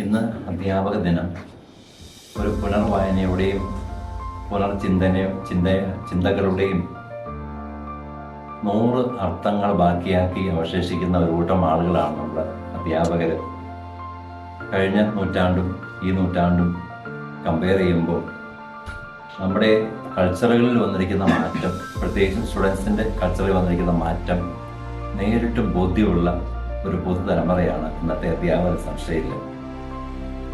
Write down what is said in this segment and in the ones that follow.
ഇന്ന് അധ്യാപക ദിനം. ഒരു പുനർവായനയുടെയും ചിന്തകളുടെയും 100 അർത്ഥങ്ങൾ ബാക്കിയാക്കി അവശേഷിക്കുന്ന ഒരു കൂട്ടം ആളുകളാണ് നമ്മുടെ അധ്യാപകർ. കഴിഞ്ഞ നൂറ്റാണ്ടും ഈ നൂറ്റാണ്ടും കമ്പയർ ചെയ്യുമ്പോൾ നമ്മുടെ കൾച്ചറുകളിൽ വന്നിരിക്കുന്ന മാറ്റം, പ്രത്യേകിച്ചും സ്റ്റുഡൻസിൻ്റെ കൾച്ചറിൽ വന്നിരിക്കുന്ന മാറ്റം നേരിട്ട് ബോധ്യമുള്ള ഒരു പുതുതലമുറയാണ് ഇന്നത്തെ അധ്യാപകർ, സംശയമില്ല.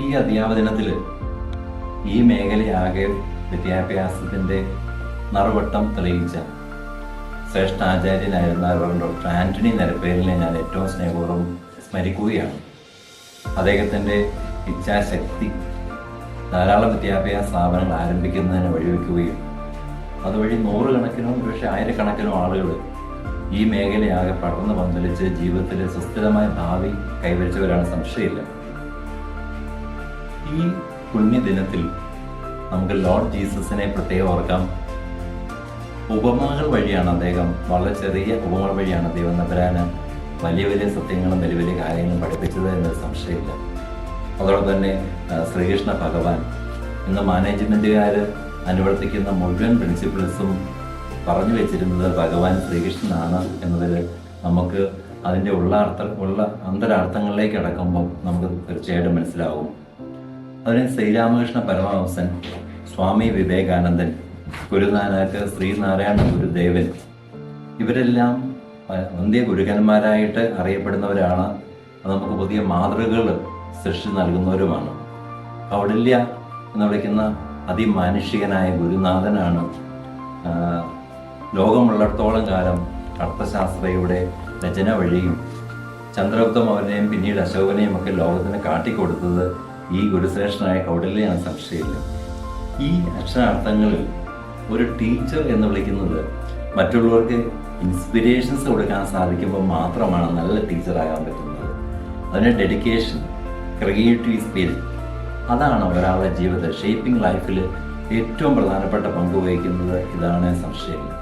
ഈ അധ്യാപക ദിനത്തിൽ ഈ മേഖലയാകെ വിദ്യാഭ്യാസത്തിൻ്റെ നറുവട്ടം തെളിയിച്ച ശ്രേഷ്ഠാചാര്യനായിരുന്ന ഡോക്ടർ ആന്റണി നരപ്പേലിനെ ഞാൻ ഏറ്റവും സ്നേഹപൂർവ്വം സ്മരിക്കുകയാണ്. അദ്ദേഹത്തിൻ്റെ ഇച്ഛാശക്തി ധാരാളം വിദ്യാഭ്യാസ സ്ഥാപനങ്ങൾ ആരംഭിക്കുന്നതിന് വഴിവെക്കുകയും അതുവഴി 100 കണക്കിനോ ഒരുപക്ഷെ 1000 ആളുകൾ ഈ മേഖലയാകെ പടർന്ന് പന്തലിച്ച് ജീവിതത്തിൽ സുസ്ഥിരമായ ഭാവി കൈവരിച്ചവരാണ്, സംശയമില്ല. ഈ പുണ്യദിനത്തിൽ നമുക്ക് ലോർഡ് ജീസസിനെ പ്രത്യേകം ഓർക്കാം. ഉപമകൾ വഴിയാണ് അദ്ദേഹം, വളരെ ചെറിയ ഉപമകൾ വഴിയാണ് ദൈവം തമ്പുരാന് വലിയ വലിയ സത്യങ്ങളും വലിയ വലിയ കാര്യങ്ങളും പഠിപ്പിച്ചത് എന്നൊരു സംശയമില്ല. അതോടൊപ്പം തന്നെ ശ്രീകൃഷ്ണ ഭഗവാൻ ഇന്ന് മാനേജ്മെൻറ്റുകാർ അനുവർത്തിക്കുന്ന മുഴുവൻ പ്രിൻസിപ്പിൾസും പറഞ്ഞു വെച്ചിരുന്നത് ഭഗവാൻ ശ്രീകൃഷ്ണനാണ് എന്നതിൽ നമുക്ക് അതിൻ്റെ ഉള്ള അന്തരാർത്ഥങ്ങളിലേക്ക് അടക്കുമ്പോൾ നമുക്ക് തീർച്ചയായിട്ടും മനസ്സിലാവും. അതിന് ശ്രീരാമകൃഷ്ണ പരമഹംസൻ, സ്വാമി വിവേകാനന്ദൻ, ഗുരുനാനക്ക്, ശ്രീനാരായണ ഗുരുദേവൻ, ഇവരെല്ലാം വന്ധ്യ ഗുരുക്കന്മാരായിട്ട് അറിയപ്പെടുന്നവരാണ്. അത് നമുക്ക് പുതിയ മാതൃകകൾ സൃഷ്ടിച്ച് നൽകുന്നവരുമാണ്. കൗടില്യ എന്ന് വിളിക്കുന്ന അതിമാനുഷികനായ ഗുരുനാഥനാണ് ലോകമുള്ളിടത്തോളം കാലം അർത്ഥശാസ്ത്രയുടെ രചന വഴിയും ചന്ദ്രഗുപ്ത മൗര്യനെയും പിന്നീട് അശോകനെയും ഒക്കെ ലോകത്തിന് കാട്ടിക്കൊടുത്തത് ഈ ഗുരുശ്രേഷ്ഠനായ കൗടില്യയാണ്, സംശയമില്ല. ഈ അക്ഷരാർത്ഥങ്ങളിൽ ഒരു ടീച്ചർ എന്ന് വിളിക്കുന്നത് മറ്റുള്ളവർക്ക് ഇൻസ്പിരേഷൻസ് കൊടുക്കാൻ സാധിക്കുമ്പോൾ മാത്രമാണ് നല്ല ടീച്ചറാകാൻ പറ്റുന്നത്. അതിന് ഡെഡിക്കേഷൻ, ക്രിയേറ്റീവ് സ്പിരിറ്റ്, അതാണ് ഒരാളുടെ ജീവിതത്തിൽ ഷേപ്പിംഗ് ലൈഫിൽ ഏറ്റവും പ്രധാനപ്പെട്ട പങ്ക് വഹിക്കുന്നത്. ഇതാണ്, സംശയമില്ല.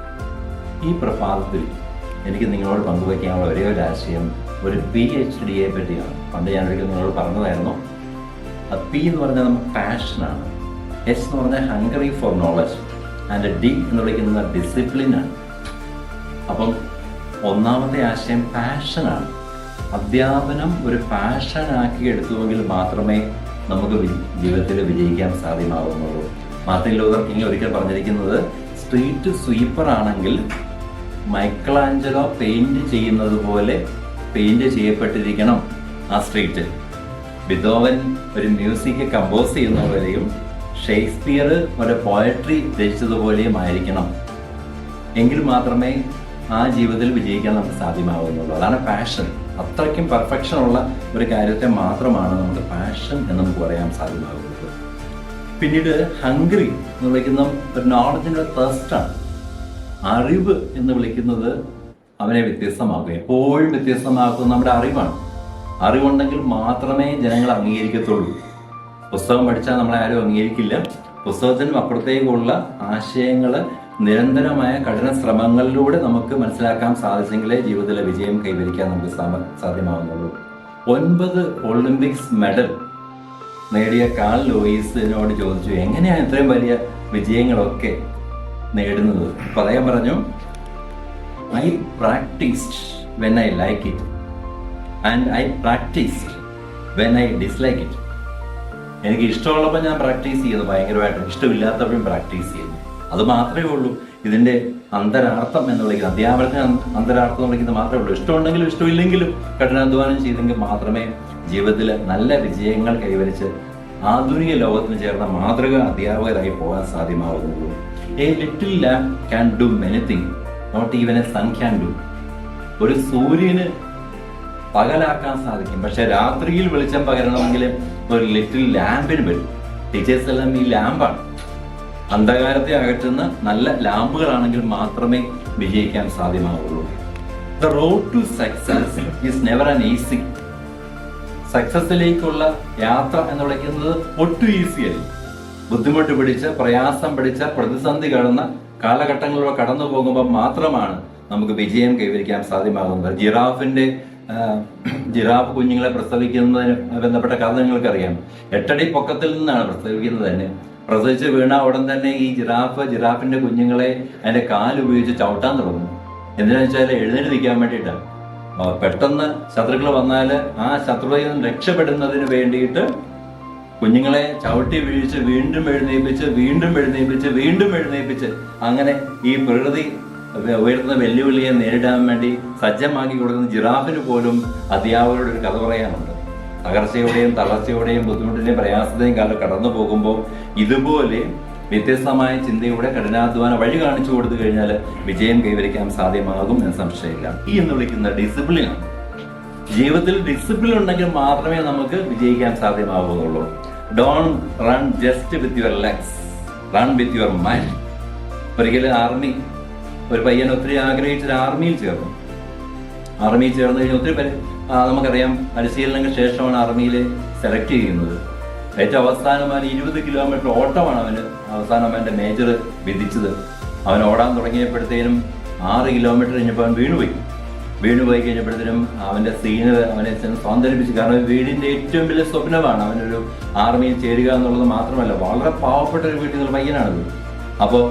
ഈ പ്രഭാതത്തിൽ എനിക്ക് നിങ്ങളോട് പങ്കുവയ്ക്കാനുള്ള ഒരേ ഒരു ആശയം ഒരു PhD പറ്റിയാണ്. പണ്ട് ഞാൻ ഒരിക്കലും നിങ്ങളോട് പറഞ്ഞതായിരുന്നു. P എന്ന് പറഞ്ഞാൽ നമുക്ക് പാഷനാണ്, S എന്ന് പറഞ്ഞാൽ Hungary four knowledge, and D എന്ന് വിളിക്കുന്നത് ഡിസിപ്ലിനാണ്. അപ്പം ഒന്നാമത്തെ ആശയം പാഷനാണ്. അധ്യാപനം ഒരു പാഷനാക്കി എടുത്തുവെങ്കിൽ മാത്രമേ നമുക്ക് ജീവിതത്തിൽ വിജയിക്കാൻ സാധ്യമാകുന്നുള്ളൂ. മാർട്ടിൻ ലൂതർ കിങ് ഒരിക്കൽ പറഞ്ഞിരിക്കുന്നത്, സ്ട്രീറ്റ് സ്വീപ്പർ ആണെങ്കിൽ മൈക്കലാഞ്ചലോ പെയിന്റ് ചെയ്യുന്നത് പോലെ പെയിന്റ് ചെയ്യപ്പെട്ടിരിക്കണം ആ സ്ട്രീറ്റ്. ബിതോവൻ ഒരു മ്യൂസിക് കമ്പോസ് ചെയ്യുന്ന പോലെയും ഷേക്സ്പിയർ ഒരു പോയട്രി രചിച്ചതുപോലെയും ആയിരിക്കണം. എങ്കിൽ മാത്രമേ ആ ജീവിതത്തിൽ വിജയിക്കാൻ നമുക്ക് സാധ്യമാകുന്നുള്ളൂ. അതാണ് പാഷൻ. അത്രയ്ക്കും പെർഫെക്ഷൻ ഉള്ള ഒരു കാര്യത്തെ മാത്രമാണ് നമുക്ക് പാഷൻ എന്ന് നമുക്ക് പറയാൻ സാധ്യമാകുന്നത്. പിന്നീട് ഹംഗ്രി എന്ന് വിളിക്കുന്ന ഒരു നോളജിൻ്റെ തേസ്റ്റാണ്. അറിവ് എന്ന് വിളിക്കുന്നത് അവനെ വ്യത്യസ്തമാക്കും. എപ്പോഴും വ്യത്യസ്തമാക്കുന്ന നമ്മുടെ അറിവാണ്. അറിവുണ്ടെങ്കിൽ മാത്രമേ ജനങ്ങൾ അംഗീകരിക്കത്തുള്ളൂ. പുസ്തകം പഠിച്ചാൽ നമ്മളെ ആരും അംഗീകരിക്കില്ല. പുസ്തകത്തിനും അപ്പുറത്തേക്കുള്ള ആശയങ്ങൾ നിരന്തരമായ കഠിന ശ്രമങ്ങളിലൂടെ നമുക്ക് മനസ്സിലാക്കാൻ സാധിച്ചെങ്കിലേ ജീവിതത്തിലെ വിജയം കൈവരിക്കാൻ നമുക്ക് സാധ്യമാകുന്നുള്ളൂ. 9 ഒളിമ്പിക്സ് മെഡൽ നേടിയ കാൾ ലൂയിസിനോട് ചോദിച്ചു, എങ്ങനെയാണ് ഇത്രയും വലിയ വിജയങ്ങളൊക്കെ നേടുന്നത്? അപ്പോൾ അദ്ദേഹം പറഞ്ഞു, I practised when I like it and I practised when I dislike it. എനിക്ക് ഇഷ്ടമുള്ളപ്പോൾ ഞാൻ പ്രാക്ടീസ് ചെയ്യുന്നു ഭയങ്കരമായിട്ടും, ഇഷ്ടമില്ലാത്തപ്പോഴും പ്രാക്ടീസ് ചെയ്യുന്നു. അത് മാത്രമേ ഉള്ളൂ ഇതിൻ്റെ അന്തരാർത്ഥം എന്ന് വിളിക്കുന്നത്. അധ്യാപനത്തിന് അന്തരാർത്ഥം എന്ന് വിളിക്കുന്നത് മാത്രമേ ഉള്ളൂ. ഇഷ്ടമുണ്ടെങ്കിലും ഇഷ്ടമില്ലെങ്കിലും കഠിനാധ്വാനം ചെയ്തെങ്കിൽ മാത്രമേ ജീവിതത്തിൽ നല്ല വിജയങ്ങൾ കൈവരിച്ച് ആധുനിക ലോകത്തിന് ചേർന്ന മാതൃക അധ്യാപകരായി പോകാൻ സാധ്യമാകുന്നുള്ളൂ. A little lamp can do many thing, not even a sun can do. ഒരു സൂര്യന് പകലാക്കാൻ സാധിക്കും, പക്ഷെ രാത്രിയിൽ വെളിച്ചം പകരണമെങ്കിൽ ഒരു ലിറ്റിൽ ലാമ്പിന് വരും. ടീച്ചേഴ്സ് എല്ലാം ഈ ലാമ്പാണ്. അന്ധകാരത്തെ അകറ്റുന്ന നല്ല ലാമ്പുകളാണെങ്കിൽ മാത്രമേ വിജയിക്കാൻ സാധ്യമാവുള്ളൂ. The road to success is never an easy. സക്സസിലേക്കുള്ള യാത്ര എന്ന് വിളിക്കുന്നത് ഒട്ടും ഈസിയല്ല. ബുദ്ധിമുട്ട് പിടിച്ച, പ്രയാസം പിടിച്ച, പ്രതിസന്ധി കടന്ന കാലഘട്ടങ്ങളിലൂടെ കടന്നു പോകുമ്പോൾ മാത്രമാണ് നമുക്ക് വിജയം കൈവരിക്കാൻ സാധ്യമാകുന്നത്. ജിറാഫിന്റെ ജിറാഫ് കുഞ്ഞുങ്ങളെ പ്രസവിക്കുന്നതിന് ബന്ധപ്പെട്ട കഥ നിങ്ങൾക്കറിയാം. 8 അടി പൊക്കത്തിൽ നിന്നാണ് പ്രസവിക്കുന്നത് തന്നെ. പ്രസവിച്ച് വീണ ഉടൻ തന്നെ ഈ ജിറാഫിന്റെ കുഞ്ഞുങ്ങളെ അതിന്റെ കാലുപയോഗിച്ച് ചവിട്ടാൻ തുടങ്ങും. എന്തിനാന്ന് വെച്ചാൽ എഴുന്നേറ്റ് നിൽക്കാൻ വേണ്ടിയിട്ടാണ്. പെട്ടെന്ന് ശത്രുക്കൾ വന്നാൽ ആ ശത്രുതയിൽ നിന്ന് രക്ഷപ്പെടുന്നതിന് വേണ്ടിയിട്ട് കുഞ്ഞുങ്ങളെ ചവിട്ടി വീഴിച്ച് വീണ്ടും എഴുന്നേൽപ്പിച്ച് അങ്ങനെ ഈ പ്രകൃതി ഉയർത്തുന്ന വെല്ലുവിളിയെ നേരിടാൻ വേണ്ടി സജ്ജമാക്കി കൊടുക്കുന്ന ജിറാഫിന് പോലും അധ്യാപകരോട് ഒരു കഥ പറയാനുണ്ട്. തകർച്ചയോടെയും തളർച്ചയോടെയും ബുദ്ധിമുട്ടിന്റെയും പ്രയാസത്തെയും കാലം കടന്നു പോകുമ്പോൾ ഇതുപോലെ വ്യത്യസ്തമായ ചിന്തയുടെ കഠിനാധ്വാന വഴി കാണിച്ചു കൊടുത്തു കഴിഞ്ഞാൽ വിജയം കൈവരിക്കാൻ സാധ്യമാകും എന്ന് സംശയമില്ല. ഈ എന്ന് വിളിക്കുന്ന ഡിസിപ്ലിൻ, ജീവിതത്തിൽ ഡിസിപ്ലിൻ ഉണ്ടെങ്കിൽ മാത്രമേ നമുക്ക് വിജയിക്കാൻ സാധ്യമാകുന്നുള്ളൂ. Don't run just with your legs, run with your mind. ഒരിക്കലും ഒരു പയ്യൻ ഒത്തിരി ആഗ്രഹിച്ചൊരു ആർമിയിൽ ചേർന്നു കഴിഞ്ഞാൽ ഒത്തിരി പേര് നമുക്കറിയാം പരിശീലനങ്ങൾക്ക് ശേഷമാണ് ആർമിയിൽ സെലക്ട് ചെയ്യുന്നത്. ഏറ്റവും അവസാനം അവൻ 20 കിലോമീറ്റർ ഓട്ടമാണ് അവസാനം അവൻ്റെ മേജർ വിധിച്ചത്. അവൻ ഓടാൻ തുടങ്ങിയപ്പോഴത്തേനും 6 കിലോമീറ്റർ കഴിഞ്ഞപ്പോൾ അവൻ വീണുപോയി കഴിഞ്ഞപ്പോഴത്തേനും അവൻ്റെ സീനിയർ അവനെ സ്വാതന്ത്ര്യപ്പിച്ചു. കാരണം വീടിൻ്റെ ഏറ്റവും വലിയ സ്വപ്നമാണ് അവനൊരു ആർമിയിൽ ചേരുക എന്നുള്ളത്. മാത്രമല്ല വളരെ പാവപ്പെട്ട ഒരു വീട്ടിൽ നിന്നുള്ള പയ്യനാണത്. അപ്പോൾ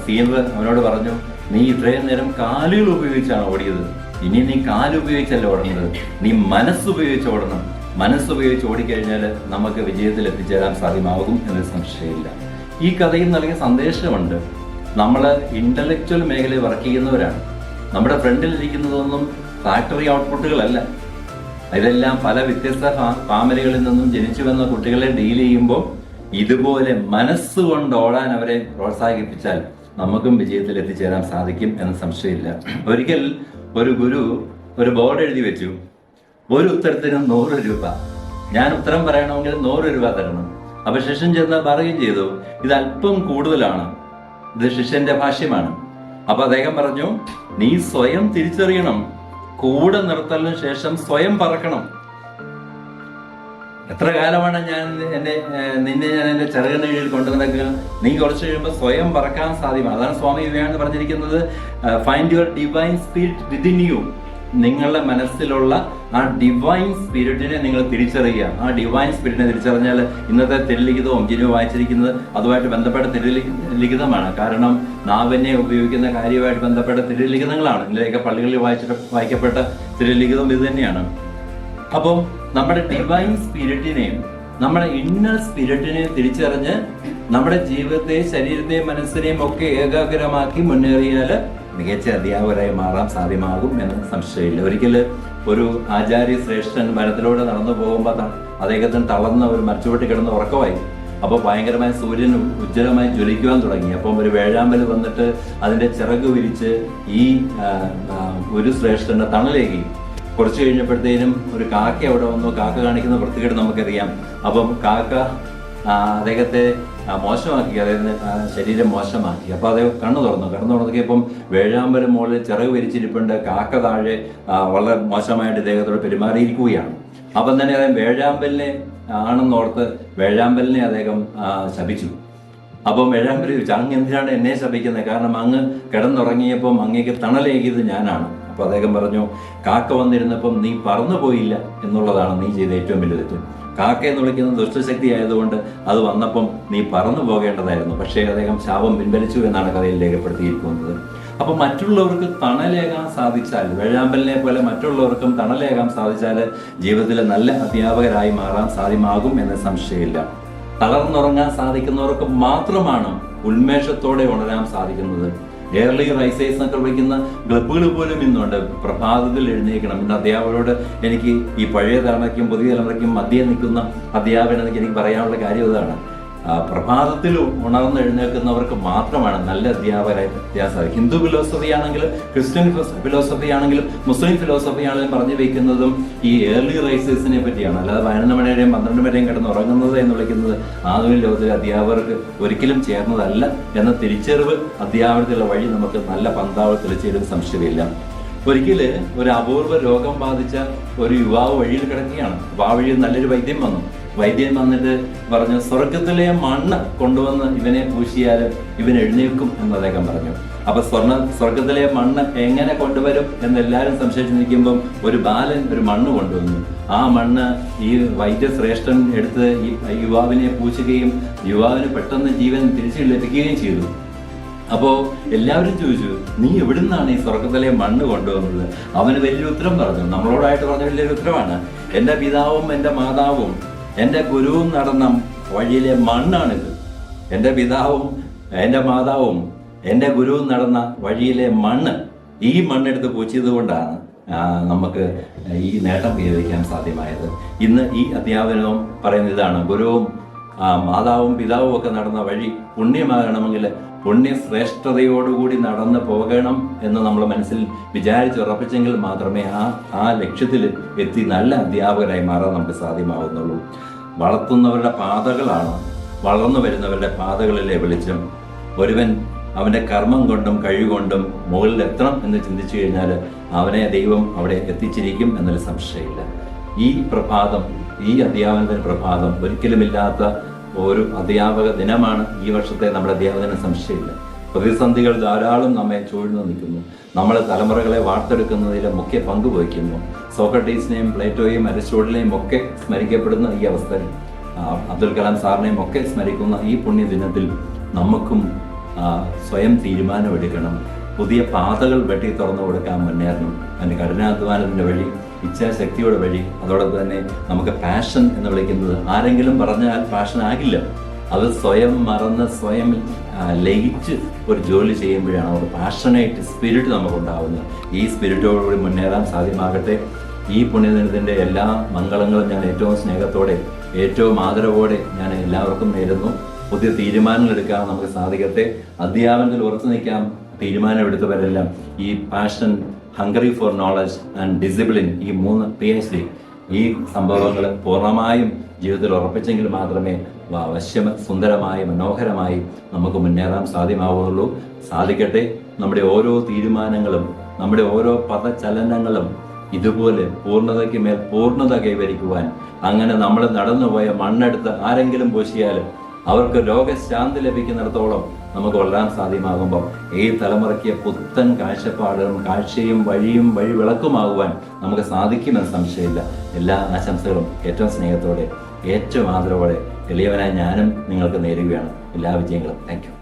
സീനിയർ അവനോട് പറഞ്ഞു, നീ ഇത്രയും നേരം കാലുകൾ ഉപയോഗിച്ചാണ് ഓടിയത്, ഇനി നീ കാലുപയോഗിച്ചല്ല ഓടുന്നത്, നീ മനസ്സുപയോഗിച്ച് ഓടണം. മനസ്സുപയോഗിച്ച് ഓടിക്കഴിഞ്ഞാൽ നമുക്ക് വിജയത്തിൽ എത്തിച്ചേരാൻ സാധ്യമാകും എന്നൊരു സംശയമില്ല. ഈ കഥയിൽ നൽകിയ സന്ദേശമുണ്ട്. നമ്മൾ ഇന്റലക്ച്വൽ മേഖലയിൽ വർക്ക് ചെയ്യുന്നവരാണ്. നമ്മുടെ ഫ്രണ്ടിലിരിക്കുന്നതൊന്നും ഫാക്ടറി ഔട്ട്പുട്ടുകളല്ല. ഇതെല്ലാം പല വ്യത്യസ്ത ഫാമിലികളിൽ നിന്നും ജനിച്ചു വന്ന കുട്ടികളെ ഡീൽ ചെയ്യുമ്പോൾ ഇതുപോലെ മനസ്സുകൊണ്ട് ഓടാൻ അവരെ പ്രോത്സാഹിപ്പിച്ചാൽ നമുക്കും വിജയത്തിൽ എത്തിച്ചേരാൻ സാധിക്കും എന്ന സംശയമില്ല. ഒരിക്കൽ ഒരു ഗുരു ഒരു ബോർഡ് എഴുതി വെച്ചു, ഒരു ഉത്തരത്തിന് 100 രൂപ. ഞാൻ ഉത്തരം പറയണമെങ്കിൽ 100 രൂപ തരണം. അപ്പൊ ശിഷ്യൻ ചെന്ന് പറയുകയും ചെയ്തു, ഇത് അല്പം കൂടുതലാണ്, ഇത് ശിഷ്യന്റെ ഭാഷ്യമാണ്. അപ്പൊ അദ്ദേഹം പറഞ്ഞു, നീ സ്വയം തിരിച്ചറിയണം, കൂടെ നിർത്തലിന് ശേഷം സ്വയം പറക്കണം. എത്ര കാലമാണ് നിന്നെ ഞാൻ എന്റെ ചെറുകണ്ണ കീഴിൽ കൊണ്ടു നടക്കുക, നീ കുറച്ച് കഴിയുമ്പോൾ സ്വയം പറക്കാൻ സാധ്യമാണ്. അതാണ് സ്വാമി വിവേകാനന്ദ പറഞ്ഞിരിക്കുന്നത്, find your divine spirit within you. നിങ്ങളുടെ മനസ്സിലുള്ള ആ ഡിവൈൻ സ്പിരിറ്റിനെ നിങ്ങൾ തിരിച്ചറിയുക. ആ ഡിവൈൻ സ്പിരിറ്റിനെ തിരിച്ചറിഞ്ഞാൽ ഇന്നത്തെ തിരുലിഖിതവും ജിനു വായിച്ചിരിക്കുന്നത് അതുമായിട്ട് ബന്ധപ്പെട്ട തിരുലിഖിതമാണ്. കാരണം നാവിനെ ഉപയോഗിക്കുന്ന കാര്യമായിട്ട് ബന്ധപ്പെട്ട തിരുലിഖിതങ്ങളാണ്. ഇതിലേക്ക് പള്ളികളിൽ വായിക്കപ്പെട്ട തിരുലിഖിതം ഇത് തന്നെയാണ്. അപ്പം നമ്മുടെ ഡിവൈൻ സ്പിരിറ്റിനെയും നമ്മുടെ ഇന്നർ സ്പിരിറ്റിനെയും തിരിച്ചറിഞ്ഞ് നമ്മുടെ ജീവിതത്തെ ശരീരത്തെയും മനസ്സിനെയും ഒക്കെ ഏകാഗ്രമാക്കി മുന്നേറിയാൽ മികച്ച അധ്യാപകരായി മാറാൻ സാധ്യമാകും എന്ന് സംശയമില്ല. ഒരിക്കൽ ഒരു ആചാര്യ ശ്രേഷ്ഠൻ വനത്തിലൂടെ നടന്നു പോകുമ്പോൾ അദ്ദേഹത്തിന് തളർന്ന ഒരു മരച്ചുവട്ടി കിടന്ന് ഉറക്കമായി. അപ്പോൾ ഭയങ്കരമായ സൂര്യൻ ഉജ്ജ്വലമായി ജ്വലിക്കുവാൻ തുടങ്ങി. അപ്പം ഒരു വേഴാമ്പൽ വന്നിട്ട് അതിൻ്റെ ചിറക് വിരിച്ച് ഈ ഒരു ശ്രേഷ്ഠന്റെ തണലേകി. കുറച്ച് കഴിഞ്ഞപ്പോഴത്തേനും ഒരു കാക്ക അവിടെ വന്നു. കാക്ക കാണിക്കുന്ന വൃത്തികേട് നമുക്കറിയാം. അപ്പം കാക്ക അദ്ദേഹത്തെ മോശമാക്കി, അദ്ദേഹത്തിന് ശരീരം മോശമാക്കി. അപ്പോൾ അദ്ദേഹം കണ്ണു തുറന്നപ്പോഴേക്കും വേഴാമ്പലും മുകളിൽ ചിറക് വിരിച്ചിരിപ്പുണ്ട്. കാക്ക താഴെ വളരെ മോശമായിട്ട് ഇദ്ദേഹത്തോട് പെരുമാറിയിരിക്കുകയാണ്. അപ്പം തന്നെ അദ്ദേഹം വേഴാമ്പലിനെ ആണെന്നോർത്ത് വേഴാമ്പലിനെ അദ്ദേഹം ശപിച്ചു. അപ്പം വേഴാമ്പൽ ചോദിച്ചു, അങ്ങ് എന്തിനാണ് എന്നെ ശപിക്കുന്നത്? കാരണം അങ്ങ് കിടന്നുറങ്ങിയപ്പം അങ്ങേക്ക് തണലേകിയത് ഞാനാണ്. അപ്പോൾ അദ്ദേഹം പറഞ്ഞു, കാക്ക വന്നിരുന്നപ്പം നീ പറന്നു പോയില്ല എന്നുള്ളതാണ് നീ ചെയ്ത ഏറ്റവും വലിയ തെറ്റ്. കാക്ക എന്ന് വിളിക്കുന്ന ദുഷ്ടശക്തി ആയതുകൊണ്ട് അത് വന്നപ്പം നീ പറന്നു പോകേണ്ടതായിരുന്നു. പക്ഷേ അദ്ദേഹം ശാപം പിൻവലിച്ചു എന്നാണ് കഥയിൽ രേഖപ്പെടുത്തിയിരിക്കുന്നത്. അപ്പം മറ്റുള്ളവർക്ക് തണലേകാൻ സാധിച്ചാൽ, വേഴാമ്പലിനെ പോലെ മറ്റുള്ളവർക്കും തണലേകാൻ സാധിച്ചാൽ ജീവിതത്തിലെ നല്ല അധ്യാപകരായി മാറാൻ സാധ്യമാകും എന്ന് സംശയമില്ല. തളർന്നുറങ്ങാൻ സാധിക്കുന്നവർക്ക് മാത്രമാണ് ഉന്മേഷത്തോടെ ഉണരാൻ സാധിക്കുന്നത്. ഏർലി റൈസേഴ്സ് എന്നൊക്കെ വിളിക്കുന്ന ക്ലബ്ബുകൾ പോലും ഇന്നുണ്ട്. പ്രഭാതത്തിൽ എഴുന്നേൽക്കണം. ഇന്ന് അധ്യാപകരോട് എനിക്ക് ഈ പഴയ തലമുറയ്ക്കും പുതിയ തലമുറയ്ക്കും മധ്യം നിൽക്കുന്ന അധ്യാപകൻ എന്നൊക്കെ എനിക്ക് പറയാനുള്ള കാര്യം ഇതാണ്. പ്രഭാതത്തിൽ ഉണർന്ന് എഴുന്നേൽക്കുന്നവർക്ക് മാത്രമാണ് നല്ല അധ്യാപകരായി എത്താൻ സാധിക്കും. ഹിന്ദു ഫിലോസഫി ആണെങ്കിലും ക്രിസ്ത്യൻ ഫിലോസഫി ആണെങ്കിലും മുസ്ലിം ഫിലോസഫി ആണെങ്കിലും പറഞ്ഞു വയ്ക്കുന്നതും ഈ ഏർലി റൈസേഴ്സിനെ പറ്റിയാണ്. അല്ലാതെ 11 മണിവരെയും 12 മണിയും കിടന്ന് ഉറങ്ങുന്നത് എന്ന് വിളിക്കുന്നത് ആധുനിക ലോകത്തിലെ അധ്യാപകർക്ക് ഒരിക്കലും ചേർന്നതല്ല എന്ന തിരിച്ചറിവ് അധ്യാപനത്തിലുള്ള വഴി നമുക്ക് നല്ല പന്താവ് തെളിച്ചേരും സംശയമില്ല. ഒരിക്കല് ഒരു അപൂർവ രോഗം ബാധിച്ച ഒരു യുവാവ് വഴിയിൽ കിടക്കുകയാണ്. അപ്പോൾ ആ വഴിയിൽ നല്ലൊരു വൈദ്യം വന്നു. വൈദ്യൻ വന്നിട്ട് പറഞ്ഞു, സ്വർഗത്തിലെ മണ്ണ് കൊണ്ടുവന്ന് ഇവനെ പൂശിയാലും ഇവൻ എഴുന്നേൽക്കും എന്ന് അദ്ദേഹം പറഞ്ഞു. അപ്പൊ സ്വർഗത്തിലെ മണ്ണ് എങ്ങനെ കൊണ്ടുവരും എന്നെല്ലാവരും സംശയിച്ച് നിൽക്കുമ്പം ഒരു ബാലൻ ഒരു മണ്ണ് കൊണ്ടുവന്നു. ആ മണ്ണ് ഈ വൈദ്യശ്രേഷ്ഠൻ എടുത്ത് ഈ യുവാവിനെ പൂശുകയും യുവാവിന് പെട്ടെന്ന് ജീവൻ തിരിച്ചു ലഭിക്കുകയും ചെയ്തു. അപ്പോ എല്ലാവരും ചോദിച്ചു, നീ എവിടുന്നാണ് ഈ സ്വർഗത്തിലെ മണ്ണ് കൊണ്ടുവന്നത്? അവന് വലിയ ഉത്തരം പറഞ്ഞു, നമ്മളോടായിട്ട് പറഞ്ഞ വലിയൊരു ഉത്തരവാണ്. എൻ്റെ പിതാവും എൻ്റെ മാതാവും എൻ്റെ ഗുരുവും നടന്ന വഴിയിലെ മണ്ണാണിത്. എൻ്റെ പിതാവും എൻ്റെ മാതാവും എൻ്റെ ഗുരുവും നടന്ന വഴിയിലെ മണ്ണ്, ഈ മണ്ണെടുത്ത് പൂച്ചിയത് കൊണ്ടാണ് നമുക്ക് ഈ നേട്ടം കൈവരിക്കാൻ സാധ്യമായത്. ഇന്ന് ഈ അധ്യാപനവും പറയുന്ന ഇതാണ്, ഗുരുവും മാതാവും പിതാവും ഒക്കെ നടന്ന വഴി പുണ്യമാകണമെങ്കിൽ പുണ്യശ്രേഷ്ഠതയോടുകൂടി നടന്നു പോകണം എന്ന് നമ്മൾ മനസ്സിൽ വിചാരിച്ചുറപ്പിച്ചെങ്കിൽ മാത്രമേ ആ ലക്ഷ്യത്തിൽ എത്തി നല്ല അധ്യാപകരായി മാറാൻ നമുക്ക് സാധ്യമാകുന്നുള്ളൂ. വളർത്തുന്നവരുടെ പാതകളാണ് വളർന്നു വരുന്നവരുടെ പാതകളിലെ വെളിച്ചം. ഒരുവൻ അവൻ്റെ കർമ്മം കൊണ്ടും കഴിവുകൊണ്ടും മുകളിലെത്തണം എന്ന് ചിന്തിച്ചു കഴിഞ്ഞാൽ അവനെ ദൈവം അവിടെ എത്തിച്ചിരിക്കും എന്നൊരു സംശയമില്ല. ഈ പ്രഭാതം, ഈ അധ്യാപനത്തിന് പ്രഭാതം ഒരിക്കലുമില്ലാത്ത ഒരു അധ്യാപക ദിനമാണ് ഈ വർഷത്തെ നമ്മുടെ അധ്യാപന സംശയമില്ല. പ്രതിസന്ധികൾ ധാരാളം നമ്മെ ചൂഴ്ന്നു നിൽക്കുന്നു. നമ്മൾ തലമുറകളെ വാർത്തെടുക്കുന്നതിൽ മുഖ്യ പങ്ക് വഹിക്കുന്നു. സോക്രട്ടീസിനെയും പ്ലേറ്റോയെയും അരിസ്റ്റോട്ടിലെയും ഒക്കെ സ്മരിക്കപ്പെടുന്ന ഈ അവസ്ഥയിൽ അബ്ദുൽ കലാം സാറിനെയും ഒക്കെ സ്മരിക്കുന്ന ഈ പുണ്യദിനത്തിൽ നമുക്കും സ്വയം തീരുമാനമെടുക്കണം. പുതിയ പാതകൾ വെട്ടി തുറന്നു കൊടുക്കാൻ മുന്നേറണം. അതിൻ്റെ കഠിനാധ്വാനത്തിൻ്റെ വഴി, ഇച്ഛാശക്തിയുടെ വഴി, അതോടൊപ്പം തന്നെ നമുക്ക് പാഷൻ എന്ന് വിളിക്കുന്നത് ആരെങ്കിലും പറഞ്ഞാൽ പാഷൻ ആകില്ല. അത് സ്വയം മറന്ന് സ്വയം ലയിച്ച് ഒരു ജോലി ചെയ്യുമ്പോഴാണ് ഒരു പാഷനേറ്റ് സ്പിരിറ്റ് നമുക്കുണ്ടാവുന്നത്. ഈ സ്പിരിറ്റോടുകൂടി മുന്നേറാൻ സാധ്യമാകട്ടെ. ഈ പുണ്യദിനത്തിൻ്റെ എല്ലാ മംഗളങ്ങളും ഞാൻ ഏറ്റവും സ്നേഹത്തോടെ ഏറ്റവും ആദരവോടെ ഞാൻ എല്ലാവർക്കും നേരുന്നു. പുതിയ തീരുമാനങ്ങൾ എടുക്കാൻ നമുക്ക് സാധിക്കട്ടെ. അധ്യാപനത്തിൽ ഉറച്ചു നിൽക്കാൻ തീരുമാനമെടുത്തവരെല്ലാം ഈ passion, Hungary four knowledge and discipline, ഈ 3 PhD ഈ സംഭവങ്ങൾ പൂർണ്ണമായും ജീവിതത്തിൽ ഉറപ്പിച്ചെങ്കിൽ മാത്രമേ സുന്ദരമായി മനോഹരമായി നമുക്ക് മുന്നേറാൻ സാധ്യമാവുകയുള്ളൂ. സാധിക്കട്ടെ. നമ്മുടെ ഓരോ തീരുമാനങ്ങളും, നമ്മുടെ ഓരോ പദചലനങ്ങളും ഇതുപോലെ പൂർണ്ണതയ്ക്ക് മേൽ പൂർണ്ണത കൈവരിക്കുവാൻ, അങ്ങനെ നമ്മൾ നടന്നുപോയ മണ്ണെടുത്ത് ആരെങ്കിലും പൂശിയാൽ അവർക്ക് രോഗശാന്തി ലഭിക്കുന്നിടത്തോളം നമുക്ക് വളരാൻ സാധ്യമാകുമ്പോൾ ഈ തലമുറയ്ക്ക് പുത്തൻ കാഴ്ചപ്പാടും കാഴ്ചയും വഴി വിളക്കുമാകുവാൻ നമുക്ക് സാധിക്കുമെന്ന് സംശയമില്ല. എല്ലാ ആശംസകളും ഏറ്റവും സ്നേഹത്തോടെ ഏറ്റവും ആദരവോടെ എളിയവനായി ഞാനും നിങ്ങൾക്ക് നേരുകയാണ്. എല്ലാ വിജയങ്ങളും. Thank U.